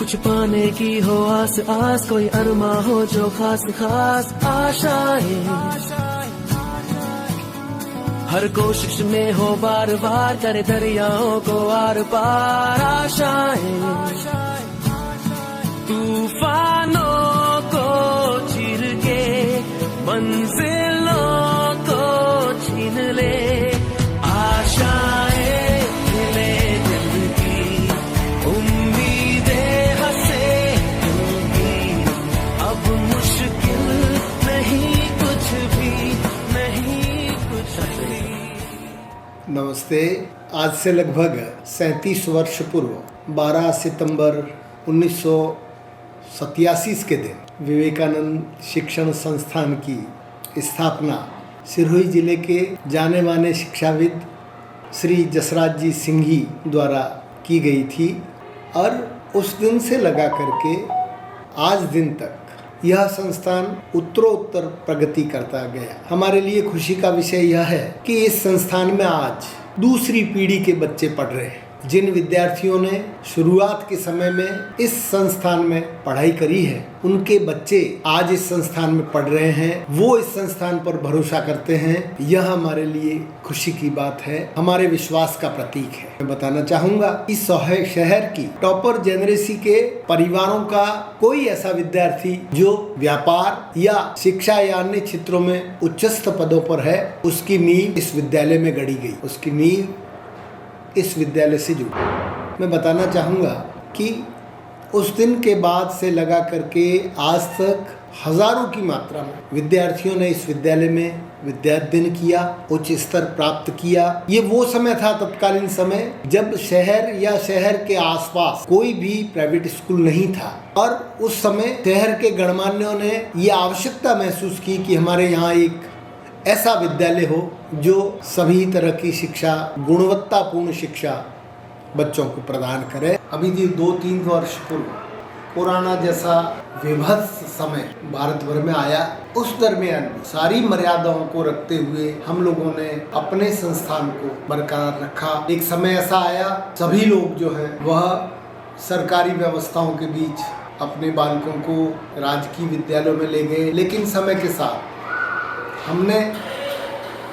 कुछ पाने की हो आस आस, कोई अरमा हो जो खास खास आशाएं, हर कोशिश में हो बार बार करे दरियाओं को आर पार आशाएं, तूफानों को चीर के मंजिलों को छीन ले, आशाएं मिले दिल की, उम्मीदें हंसे दिल की, अब मुश्किल नहीं कुछ भी, नहीं कुछ भी। नमस्ते। आज से लगभग 37 वर्ष पूर्व 12 सितंबर 1987 के दिन विवेकानंद शिक्षण संस्थान की स्थापना सिरोही जिले के जाने माने शिक्षाविद श्री जसराज जी सिंघी द्वारा की गई थी और उस दिन से लगा करके आज दिन तक यह संस्थान उत्तरोत्तर प्रगति करता गया। हमारे लिए खुशी का विषय यह है कि इस संस्थान में आज दूसरी पीढ़ी के बच्चे पढ़ रहे हैं। जिन विद्यार्थियों ने शुरुआत के समय में इस संस्थान में पढ़ाई करी है, उनके बच्चे आज इस संस्थान में पढ़ रहे हैं, वो इस संस्थान पर भरोसा करते हैं। यह हमारे लिए खुशी की बात है, हमारे विश्वास का प्रतीक है। मैं बताना चाहूँगा कि शहर की टॉपर जेनरेसी के परिवारों का कोई ऐसा विद्यार्थी जो व्यापार या शिक्षा या अन्य क्षेत्रों में उच्चस्थ पदों पर है, उसकी नींव इस विद्यालय में गढ़ी गई, उसकी नींव इस विद्यालय से जुड़ी। मैं बताना चाहूँगा कि उस दिन के बाद से लगा करके आज तक हजारों की मात्रा में विद्यार्थियों ने इस विद्यालय में विद्याध्ययन किया, उच्च स्तर प्राप्त किया। ये वो समय था, तत्कालीन समय, जब शहर या शहर के आसपास कोई भी प्राइवेट स्कूल नहीं था और उस समय शहर के गणमान्यों ने ये आवश्यकता महसूस की कि हमारे यहाँ एक ऐसा विद्यालय हो जो सभी तरह की शिक्षा, गुणवत्तापूर्ण शिक्षा बच्चों को प्रदान करे। अभी 2-3 वर्ष पूर्व कोरोना जैसा विभत्स समय भारत भर में आया, उस दरमियान भी सारी मर्यादाओं को रखते हुए हम लोगों ने अपने संस्थान को बरकरार रखा। एक समय ऐसा आया, सभी लोग जो हैं वह सरकारी व्यवस्थाओं के बीच अपने बालकों को राजकीय विद्यालयों में ले गए, लेकिन समय के साथ हमने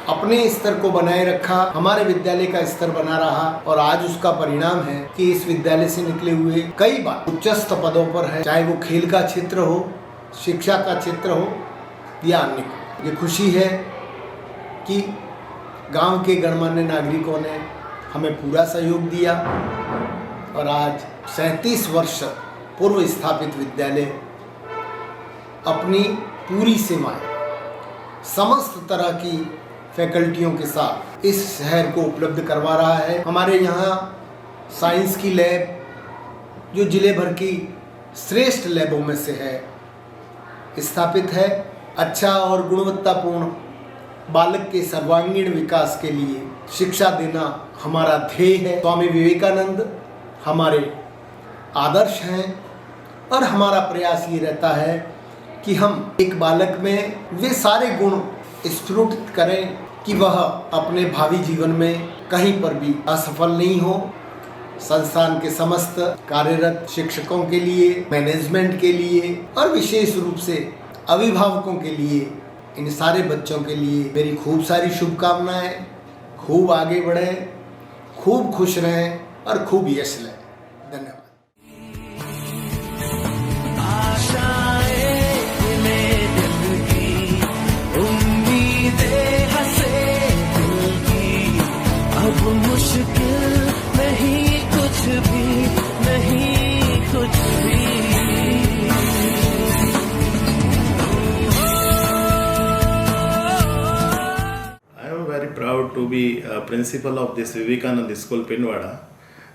अपने स्तर को बनाए रखा, हमारे विद्यालय का स्तर बना रहा और आज उसका परिणाम है कि इस विद्यालय से निकले हुए कई बार उच्चस्थ पदों पर है, चाहे वो खेल का क्षेत्र हो, शिक्षा का क्षेत्र हो या अन्य। ये खुशी है कि गांव के गणमान्य नागरिकों ने हमें पूरा सहयोग दिया और आज 37 वर्ष पूर्व स्थापित विद्यालय अपनी पूरी सेवाएं समस्त तरह की फैकल्टियों के साथ इस शहर को उपलब्ध करवा रहा है। हमारे यहाँ साइंस की लैब जो जिले भर की श्रेष्ठ लैबों में से है, स्थापित है। अच्छा और गुणवत्तापूर्ण बालक के सर्वांगीण विकास के लिए शिक्षा देना हमारा ध्येय है। स्वामी विवेकानंद हमारे आदर्श हैं और हमारा प्रयास ये रहता है कि हम एक बालक में वे सारे गुण स्फुरित करें कि वह अपने भावी जीवन में कहीं पर भी असफल नहीं हो। संस्थान के समस्त कार्यरत शिक्षकों के लिए, मैनेजमेंट के लिए और विशेष रूप से अभिभावकों के लिए, इन सारे बच्चों के लिए मेरी खूब सारी शुभकामनाएं। खूब आगे बढ़ें, खूब खुश रहें और खूब यश लें। धन्यवाद। अब मुश्किल नहीं कुछ भी, नहीं कुछ भी। I am very proud to be a principal of this Vivekananda School, Pinwada.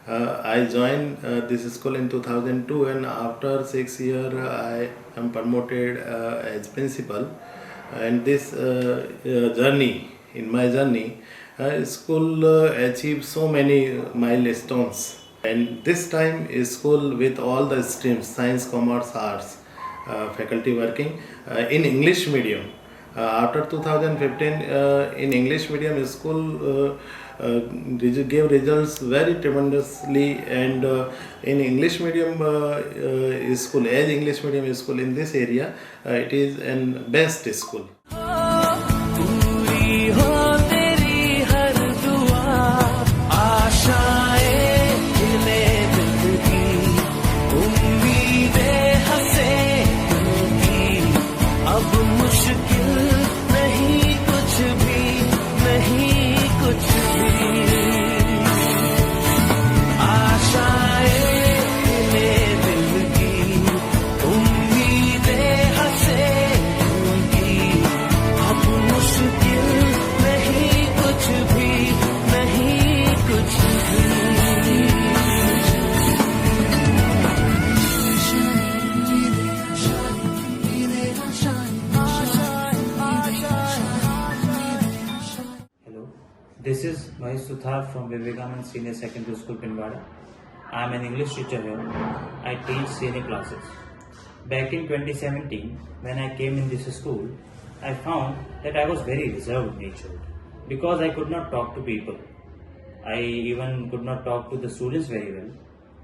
I joined this school in 2002 and after 6 years I am promoted as principal. And this journey, in my journey, school achieved so many milestones, and this time is school with all the streams, science, commerce, arts, faculty working in English medium. After 2015, in English medium school, gave results very tremendously, and in English medium school, as English medium school in this area, it is an best school. पूरी हो तेरी हर दुआ आशाएं खिले दिल की उम्मीदें हंसे दिल की अब मुश्किल नहीं कुछ भी नहीं कुछ भी आशाएं खिले दिल की उम्मीदें हंसे दिल की अब मुश्किल नहीं कुछ भी नहीं कुछ भी Hello, this is Mahesh Suthar from Vivekanand Senior Secondary School, Pinwada. I am an English teacher here. I teach senior classes. Back in 2017, when I came in this school, I found that I was very reserved natured because I could not talk to people. I even could not talk to the students very well.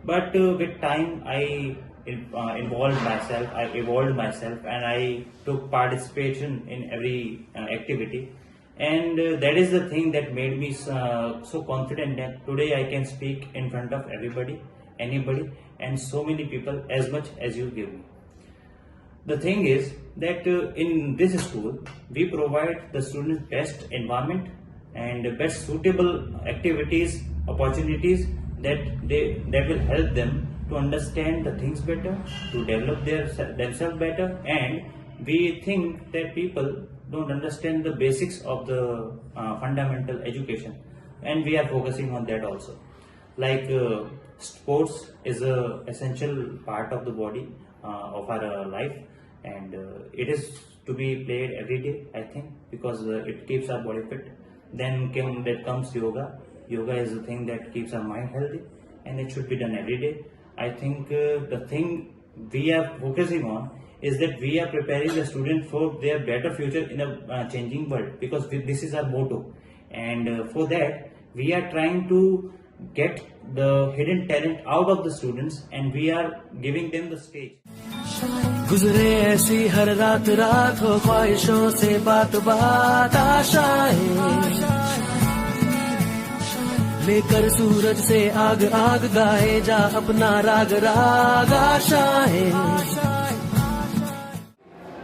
But with time, I involved myself, I evolved myself, and I took participation in every activity. And that is the thing that made me so confident that today I can speak in front of everybody, anybody, and so many people as much as you give me. The thing is that in this school, we provide the students best environment and best suitable activities, opportunities that will help them to understand the things better, to develop themselves better, and we think that people don't understand the basics of the fundamental education, and we are focusing on that also. Like sports is a essential part of the body of our life, and it is to be played every day, I think, because it keeps our body fit. Then comes yoga. Yoga is the thing that keeps our mind healthy, and it should be done every day. I think the thing we are focusing on is that we are preparing the student for their better future in a changing world, because this is our motto, and for that we are trying to get the hidden talent out of the students, and we are giving them the stage. गुजरे ऐसी हर रात रात हो ख्वाहिशों से बात बात आशाएं लेकर सूरज से आग आग गाए जा अपना राग राग आशाएं.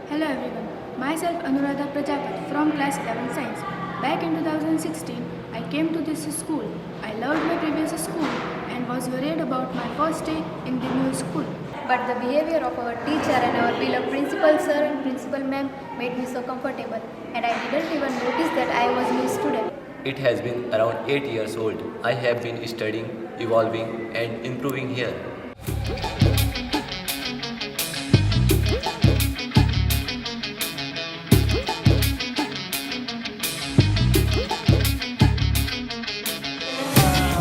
Hello everyone, myself Anuradha Prajapati from class 11 science. Back in 2016, I came to this school. I loved my previous school and was worried about my first day in the new school. But the behavior of our teacher and our beloved principal sir and principal ma'am made me so comfortable, and I didn't even notice that I was new student. It has been around 8 years old. I have been studying, evolving and improving here.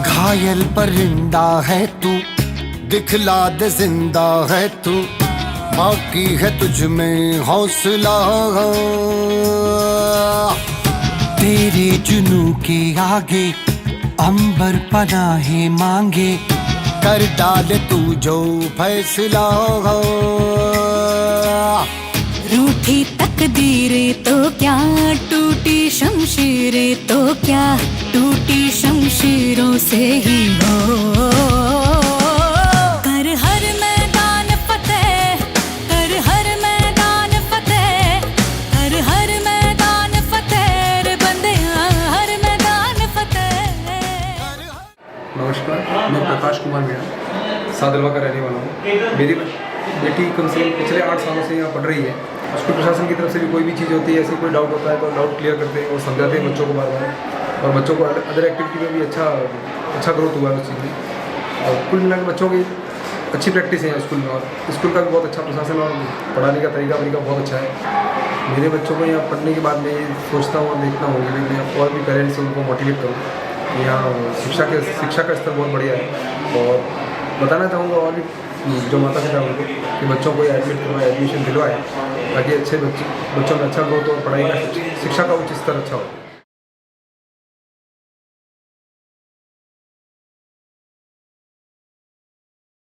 घायल परिंदा है तू, दिखला दे जिंदा है तू, बाकी है तुझ में हौसला. तेरे जुनू के आगे अंबर पनाहे मांगे, कर डाले तू जो फैसला. रूठी तकदीरें तो क्या, टूटी शमशीरें तो क्या, टूटी शमशीरों से ही हो. कर हर मैदान फतेह, कर हर मैदान फतेह, कर हर मैदान फतेह रे बंदिया, हर मैदान फतेह. नमस्कार, मैं प्रकाश कुमार मीणा सादलवा का रहने वाला हूँ. मेरी बेटी कम से कम पिछले 8 सालों से यहाँ पढ़ रही है. स्कूल प्रशासन की तरफ से भी कोई भी चीज़ होती है, ऐसे कोई डाउट होता है तो डाउट क्लियर करते हैं और समझाते हैं बच्चों को बार बार, और बच्चों को अदर एक्टिविटी में भी अच्छा ग्रोथ हुआ है उस चीज़ में. और कुल मिला के बच्चों की अच्छी प्रैक्टिस है स्कूल में, और स्कूल का भी बहुत अच्छा प्रशासन और पढ़ाने का तरीका बहुत अच्छा है. मेरे बच्चों को यहाँ पढ़ने के बाद मैं सोचता हूँ और देखता हूँ कि मैं और भी पेरेंट्स उनको मोटिवेट करूँ. यहाँ शिक्षा का स्तर बहुत बढ़िया है, और बताना चाहूँगा और भी जो माता पिता उनको कि बच्चों को एडमिट करवाए, एडमिशन दिलवाए ताकि अच्छे बच्चों में अच्छा ग्रोथ और पढ़ाई का शिक्षा का उच्च स्तर अच्छा हो।